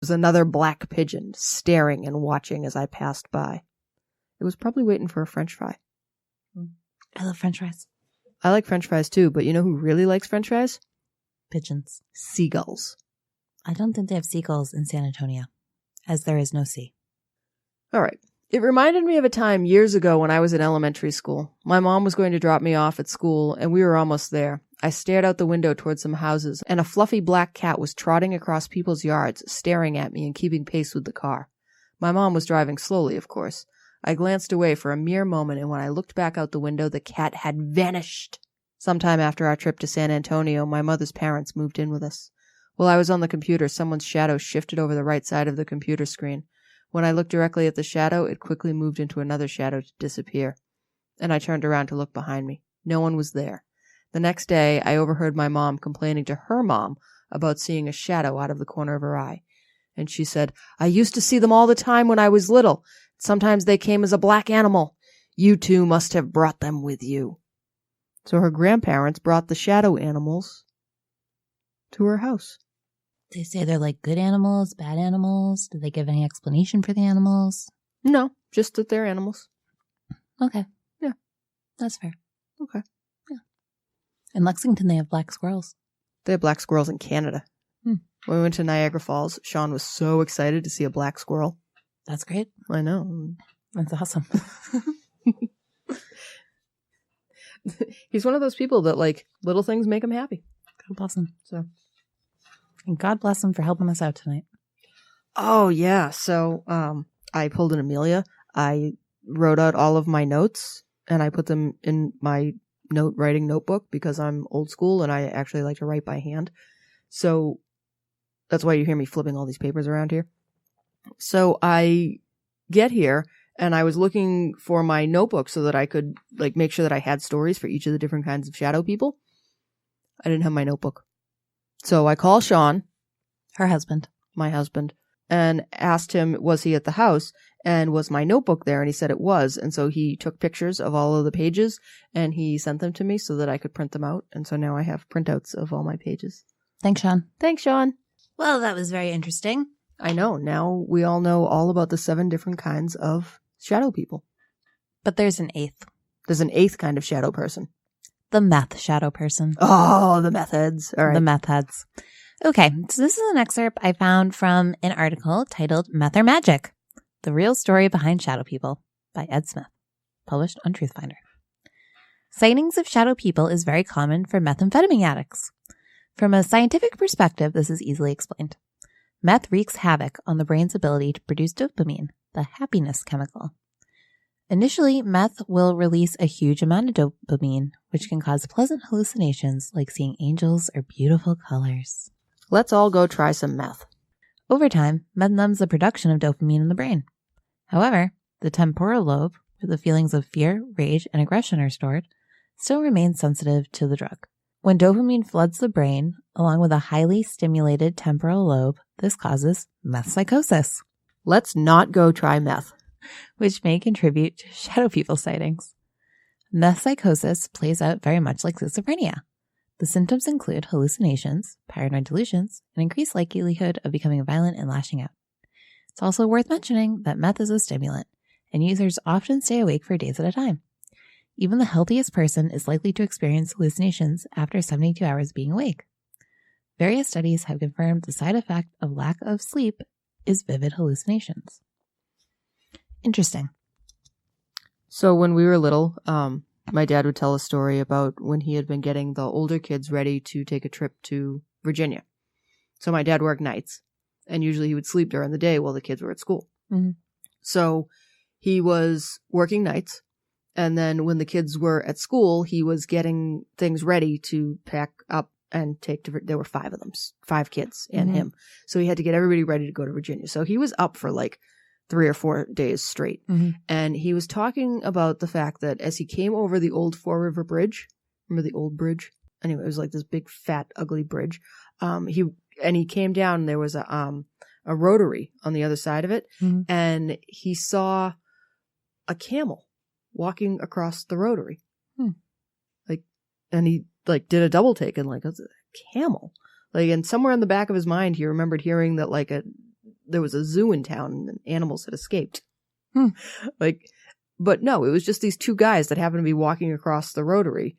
was another black pigeon staring and watching as I passed by. It was probably waiting for a French fry. I love French fries. I like French fries too, but you know who really likes French fries? Pigeons. Seagulls. I don't think they have seagulls in San Antonio, as there is no sea. All right. It reminded me of a time years ago when I was in elementary school. My mom was going to drop me off at school, and we were almost there. I stared out the window towards some houses, and a fluffy black cat was trotting across people's yards, staring at me and keeping pace with the car. My mom was driving slowly, of course. I glanced away for a mere moment, and when I looked back out the window, the cat had vanished. Sometime after our trip to San Antonio, my mother's parents moved in with us. While I was on the computer, someone's shadow shifted over the right side of the computer screen. When I looked directly at the shadow, it quickly moved into another shadow to disappear. And I turned around to look behind me. No one was there. The next day, I overheard my mom complaining to her mom about seeing a shadow out of the corner of her eye. And she said, "I used to see them all the time when I was little. Sometimes they came as a black animal. You two must have brought them with you." So her grandparents brought the shadow animals to her house. They say they're like good animals, bad animals. Did they give any explanation for the animals? No, just that they're animals. Okay. Yeah. That's fair. Okay. Yeah. In Lexington, they have black squirrels. They have black squirrels in Canada. When we went to Niagara Falls, Sean was so excited to see a black squirrel. That's great. I know. That's awesome. He's one of those people that, like, little things make him happy. God bless him. And God bless him for helping us out tonight. Oh, yeah. So I pulled an Amelia. I wrote out all of my notes, and I put them in my writing notebook because I'm old school, and I actually like to write by hand. So that's why you hear me flipping all these papers around here. So I get here, and I was looking for my notebook so that I could, like, make sure that I had stories for each of the different kinds of shadow people. I didn't have my notebook. So I call Sean, Her husband, my husband, and asked him, was he at the house? And was my notebook there? And he said it was. And so he took pictures of all of the pages, and he sent them to me so that I could print them out. And so now I have printouts of all my pages. Thanks, Sean. Thanks, Sean. Well, that was very interesting. I know. Now we all know all about the 7 different kinds of shadow people. But there's an 8th. There's an 8th kind of shadow person. The meth shadow person. Oh, the meth heads. All right. The meth heads. Okay, so this is an excerpt I found from an article titled Meth or Magic? The Real Story Behind Shadow People by Ed Smith, published on Truthfinder. Sightings of shadow people is very common for methamphetamine addicts. From a scientific perspective, this is easily explained. Meth wreaks havoc on the brain's ability to produce dopamine, the happiness chemical. Initially, meth will release a huge amount of dopamine, which can cause pleasant hallucinations like seeing angels or beautiful colors. Let's all go try some meth. Over time, meth numbs the production of dopamine in the brain. However, the temporal lobe, where the feelings of fear, rage, and aggression are stored, still remains sensitive to the drug. When dopamine floods the brain, along with a highly stimulated temporal lobe, this causes meth psychosis. Let's not go try meth. Which may contribute to shadow people sightings. Meth psychosis plays out very much like schizophrenia. The symptoms include hallucinations, paranoid delusions, and increased likelihood of becoming violent and lashing out. It's also worth mentioning that meth is a stimulant, and users often stay awake for days at a time. Even the healthiest person is likely to experience hallucinations after 72 hours being awake. Various studies have confirmed the side effect of lack of sleep is vivid hallucinations. Interesting. So when we were little, my dad would tell a story about when he had been getting the older kids ready to take a trip to Virginia. So my dad worked nights, and usually he would sleep during the day while the kids were at school. Mm-hmm. So he was working nights, and then when the kids were at school, he was getting things ready to pack up and take to, there were 5 of them, 5 kids and him. So he had to get everybody ready to go to Virginia. So he was up for like 3 or 4 days straight. And he was talking about the fact that as he came over the old Four River Bridge, remember the old bridge? Anyway, it was like this big, fat, ugly bridge. He came down, and there was a rotary on the other side of it. And he saw a camel walking across the rotary. And he like did a double take and like, it's a camel. Like, and somewhere in the back of his mind, he remembered hearing that like there was a zoo in town and animals had escaped. Hmm. But no, it was just these two guys that happened to be walking across the rotary.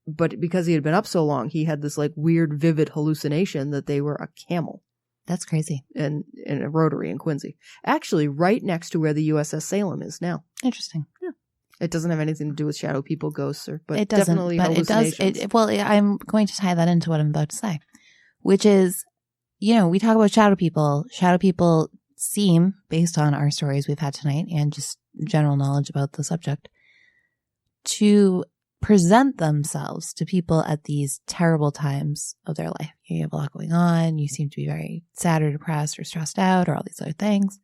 But because he had been up so long, he had this like weird, vivid hallucination that they were a camel. That's crazy. In a rotary in Quincy. Actually, right next to where the USS Salem is now. Interesting. Yeah. It doesn't have anything to do with shadow people, ghosts, but it doesn't, definitely but hallucinations. It does. I'm going to tie that into what I'm about to say, which is, we talk about shadow people. Shadow people seem, based on our stories we've had tonight and just general knowledge about the subject, to present themselves to people at these terrible times of their life. You have a lot going on. You seem to be very sad or depressed or stressed out or all these other things.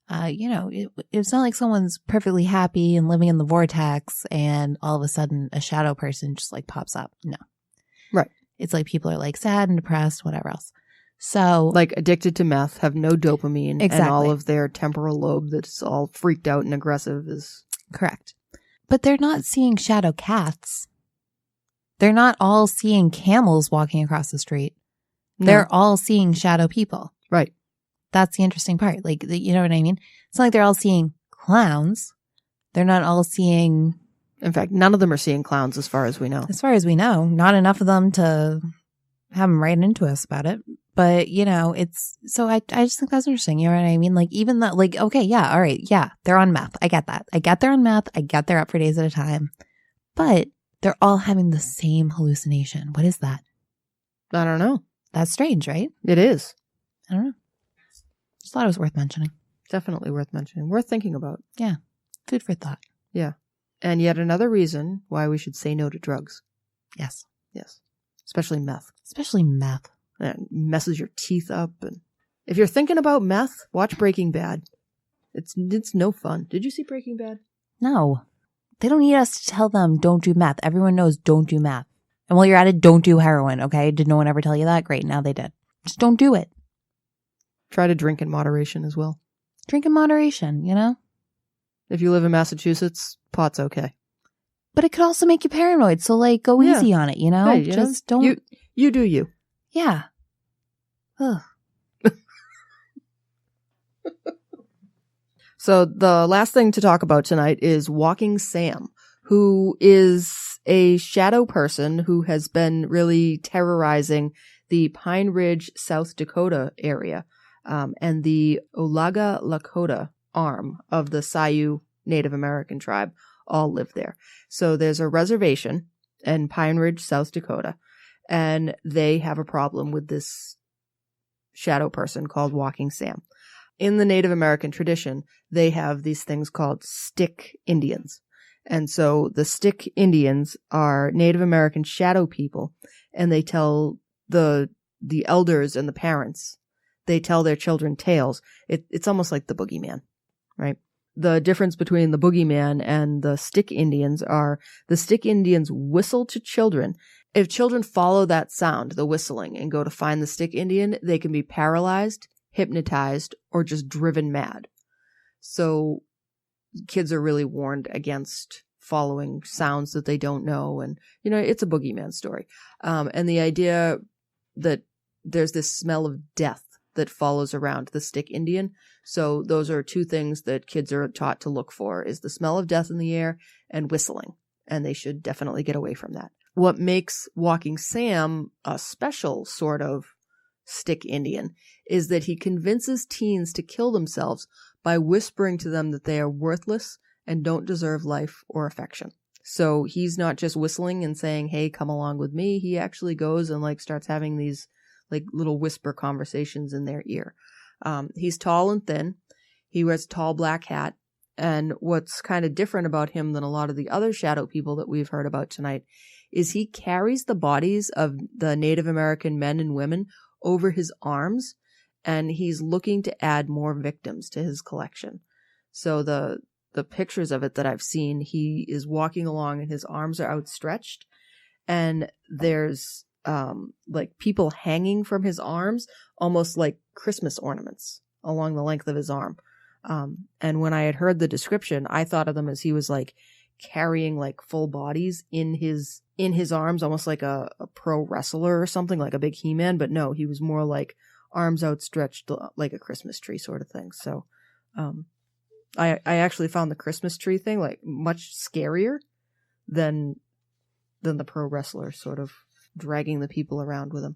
It's not like someone's perfectly happy and living in the vortex and all of a sudden a shadow person just like pops up. No. Right. It's like people are like sad and depressed, whatever else. So like addicted to meth, have no dopamine, exactly. And all of their temporal lobe that's all freaked out and aggressive is correct. But they're not seeing shadow cats. They're not all seeing camels walking across the street. No. They're all seeing shadow people. Right. That's the interesting part. Like, you know what I mean? It's not like they're all seeing clowns. They're not all seeing... In fact, none of them are seeing clowns as far as we know. As far as we know. Not enough of them to have them write into us about it. But, it's... So I just think that's interesting. You know what I mean? Like, even that... Like, okay, yeah, all right. Yeah, they're on meth. I get that. I get they're on meth. I get they're up for days at a time. But they're all having the same hallucination. What is that? I don't know. That's strange, right? It is. I don't know. Just thought it was worth mentioning. Definitely worth mentioning. Worth thinking about. Yeah. Food for thought. Yeah. And yet another reason why we should say no to drugs. Yes. Yes. Especially meth. Especially meth. It messes your teeth up. And if you're thinking about meth, watch Breaking Bad. It's no fun. Did you see Breaking Bad? No. They don't need us to tell them don't do meth. Everyone knows don't do meth. And while you're at it, don't do heroin, okay? Did no one ever tell you that? Great, now they did. Just don't do it. Try to drink in moderation as well. Drink in moderation, If you live in Massachusetts, pot's okay. But it could also make you paranoid, so go easy on it, Hey, Just don't... You do you. Yeah. Ugh. So the last thing to talk about tonight is Walking Sam, who is a shadow person who has been really terrorizing the Pine Ridge, South Dakota area. And the Olaga Lakota arm of the Sioux Native American tribe all live there. So there's a reservation in Pine Ridge, South Dakota, and they have a problem with this shadow person called Walking Sam. In the Native American tradition, they have these things called stick Indians. And so the stick Indians are Native American shadow people, and they tell the elders and the parents, they tell their children tales. It's almost like the boogeyman, right? The difference between the boogeyman and the stick Indians are the stick Indians whistle to children. If children follow that sound, the whistling, and go to find the stick Indian, they can be paralyzed, hypnotized, or just driven mad. So kids are really warned against following sounds that they don't know. And, it's a boogeyman story. And the idea that there's this smell of death that follows around the stick Indian. So those are two things that kids are taught to look for, is the smell of death in the air and whistling. And they should definitely get away from that. What makes Walking Sam a special sort of stick Indian is that he convinces teens to kill themselves by whispering to them that they are worthless and don't deserve life or affection. So he's not just whistling and saying, hey, come along with me. He actually goes and starts having these little whisper conversations in their ear. He's tall and thin. He wears a tall black hat. And what's kind of different about him than a lot of the other shadow people that we've heard about tonight is he carries the bodies of the Native American men and women over his arms, and he's looking to add more victims to his collection. So the pictures of it that I've seen, he is walking along and his arms are outstretched, and there's people hanging from his arms, almost like Christmas ornaments along the length of his arm. And when I had heard the description, I thought of them as he was carrying full bodies in his arms, almost like a pro wrestler or something, like a big He-Man. But no, he was more like arms outstretched like a Christmas tree sort of thing. So I actually found the Christmas tree thing like much scarier than the pro wrestler sort of dragging the people around with him.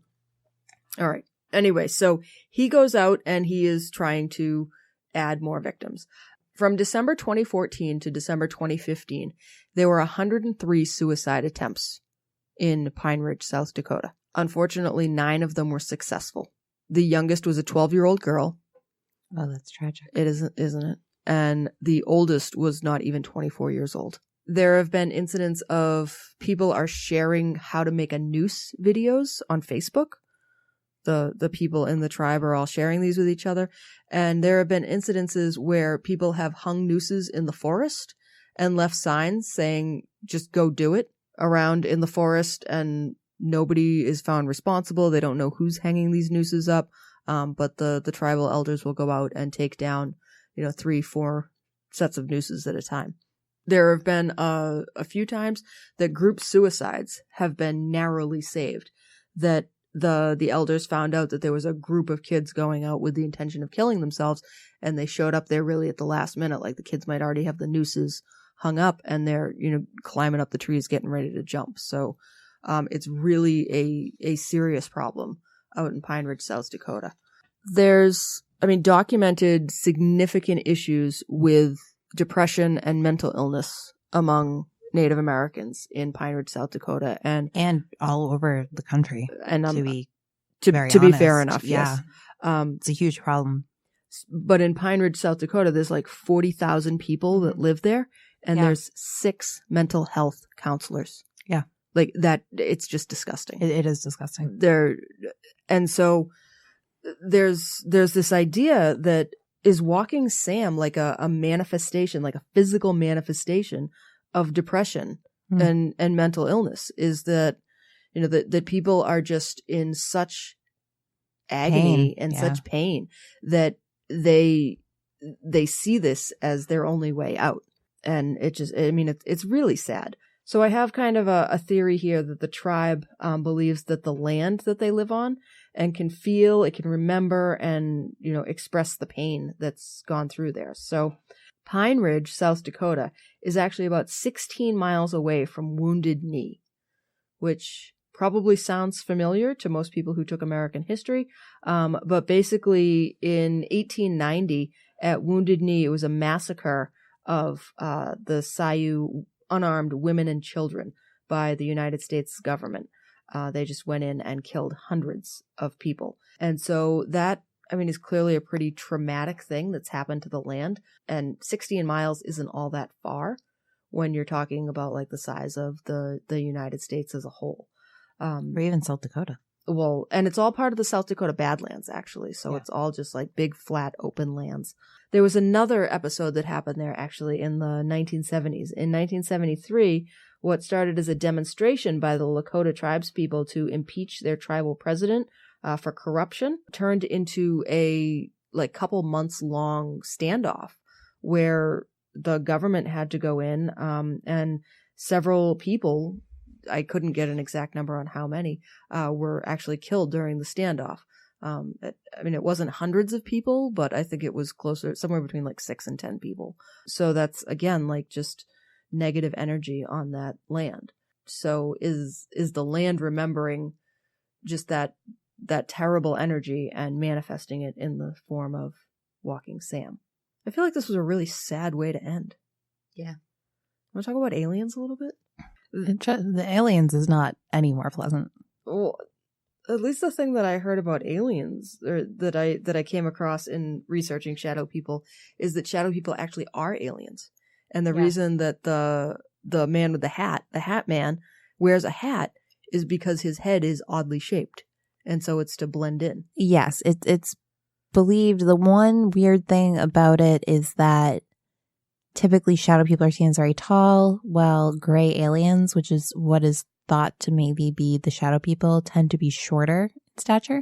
All right. Anyway, so he goes out and he is trying to add more victims. From December 2014 to December 2015, there were 103 suicide attempts in Pine Ridge, South Dakota. Unfortunately, 9 of them were successful. The youngest was a 12-year-old girl. Oh, that's tragic. It isn't it? And the oldest was not even 24 years old. There have been incidents of people are sharing how to make a noose videos on Facebook. The people in the tribe are all sharing these with each other. And there have been incidences where people have hung nooses in the forest and left signs saying, just go do it around in the forest, and nobody is found responsible. They don't know who's hanging these nooses up. But the tribal elders will go out and take down, 3-4 sets of nooses at a time. There have been a few times that group suicides have been narrowly saved, that the elders found out that there was a group of kids going out with the intention of killing themselves, and they showed up there really at the last minute. Like the kids might already have the nooses hung up and they're, climbing up the trees, getting ready to jump. So, it's really a serious problem out in Pine Ridge, South Dakota. There's, documented significant issues with depression and mental illness among Native Americans in Pine Ridge, South Dakota, and all over the country. And to be fair enough, yeah. Yes, it's a huge problem. But in Pine Ridge, South Dakota, there's like 40,000 people that live there, and there's 6 mental health counselors. Yeah, like that. It's just disgusting. It is disgusting. And so there's this idea that is Walking Sam like a manifestation, like a physical manifestation of depression and mental illness, is that, that people are just in such agony and such pain that they see this as their only way out. And it's really sad. So I have kind of a theory here that the tribe believes that the land that they live on and can feel, it can remember and, express the pain that's gone through there. So Pine Ridge, South Dakota, is actually about 16 miles away from Wounded Knee, which probably sounds familiar to most people who took American history. But basically in 1890 at Wounded Knee, it was a massacre of the Sioux unarmed women and children by the United States government. They just went in and killed hundreds of people. And so that, is clearly a pretty traumatic thing that's happened to the land. And 16 miles isn't all that far when you're talking about like the size of the United States as a whole. Or even South Dakota. Well, and it's all part of the South Dakota Badlands, actually. So it's all just like big, flat, open lands. There was another episode that happened there, actually, in the 1970s. In 1973, what started as a demonstration by the Lakota tribespeople to impeach their tribal president for corruption turned into a couple months long standoff where the government had to go in and several people, I couldn't get an exact number on how many, were actually killed during the standoff. It wasn't hundreds of people, but I think it was closer, somewhere between 6 and 10 people. So that's, again, just negative energy on that land. So is the land remembering just that terrible energy and manifesting it in the form of Walking Sam? I feel like this was a really sad way to end. Yeah. Want to talk about aliens a little bit? The aliens is not any more pleasant. Well, at least the thing that I heard about aliens, or that I came across in researching shadow people, is that shadow people actually are aliens. And the reason that the man with the hat man, wears a hat is because his head is oddly shaped. And so it's to blend in. Yes, it's believed. The one weird thing about it is that typically shadow people are seen as very tall, while gray aliens, which is what is thought to maybe be the shadow people, tend to be shorter in stature.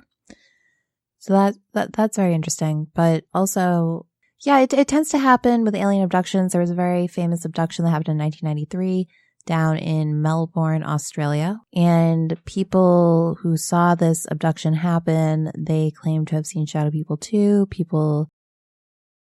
So that's very interesting. But also, it tends to happen with alien abductions. There was a very famous abduction that happened in 1993. down in Melbourne, Australia. And people who saw this abduction happen, they claim to have seen shadow people too. People